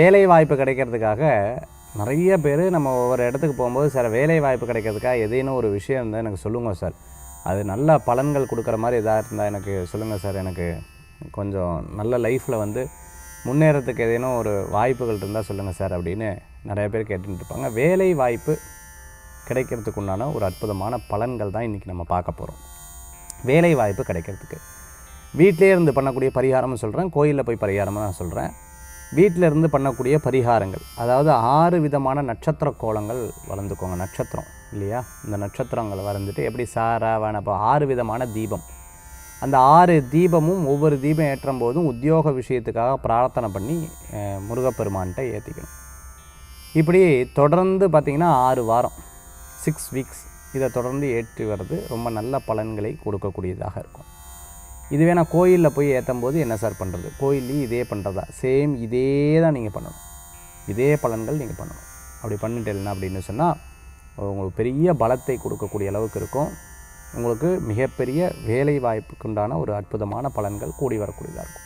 வேலை வாய்ப்பு கிடைக்கிறதுக்காக நிறைய பேர் நம்ம ஒவ்வொரு இடத்துக்கு போகும்போது சார் வேலை வாய்ப்பு கிடைக்கிறதுக்காக ஏதேனும் ஒரு விஷயம் இருந்தால் எனக்கு சொல்லுங்கள் சார், அது நல்ல பலன்கள் கொடுக்குற மாதிரி எதாக இருந்தால் எனக்கு சொல்லுங்கள் சார், எனக்கு கொஞ்சம் நல்ல லைஃப்பில் முன்னேறத்துக்கு ஏதேனும் ஒரு வாய்ப்புகள் இருந்தால் சொல்லுங்கள் சார் அப்படின்னு நிறைய பேர் கேட்டுட்டு இருப்பாங்க. வேலை வாய்ப்பு கிடைக்கிறதுக்கு உண்டான ஒரு அற்புதமான பலன்கள் தான் இன்றைக்கி நம்ம பார்க்க போகிறோம். வேலை வாய்ப்பு கிடைக்கிறதுக்கு வீட்டிலே இருந்து பண்ணக்கூடிய பரிகாரம்னு சொல்கிறேன், கோயிலில் போய் பரிகாரமாக நான் சொல்கிறேன். வீட்டில் இருந்து பண்ணக்கூடிய பரிகாரங்கள், அதாவது 6 விதமான நட்சத்திர கோலங்கள் வளர்ந்துக்கோங்க. நட்சத்திரம் இல்லையா, இந்த நட்சத்திரங்களை வரைஞ்சிட்டு எப்படி சாராவான இப்போ 6 விதமான தீபம், அந்த 6 தீபமும் ஒவ்வொரு தீபம் ஏற்றும் போதும் உத்தியோக விஷயத்துக்காக பிரார்த்தனை பண்ணி முருகப்பெருமான்கிட்ட ஏற்றிக்கணும். இப்படி தொடர்ந்து பார்த்திங்கன்னா 6 வாரம் 6 வீக்ஸ் இதை தொடர்ந்து ஏற்றி வர்றது ரொம்ப நல்ல பலன்களை கொடுக்கக்கூடியதாக இருக்கும். இதுவே நான் கோயிலில் போய் ஏற்றும் போது என்ன சார் பண்ணுறது, கோயிலையும் இதே பண்ணுறதா, சேம் இதே தான் நீங்கள் பண்ணணும், இதே பலன்கள் நீங்கள் பண்ணணும். அப்படி பண்ணிட்டேன்னா அப்படின்னு சொன்னால் உங்களுக்கு பெரிய பலத்தை கொடுக்கக்கூடிய அளவுக்கு இருக்கும். உங்களுக்கு மிகப்பெரிய வேலை வாய்ப்புக்குண்டான ஒரு அற்புதமான பலன்கள் கூடி வரக்கூடியதாக இருக்கும்.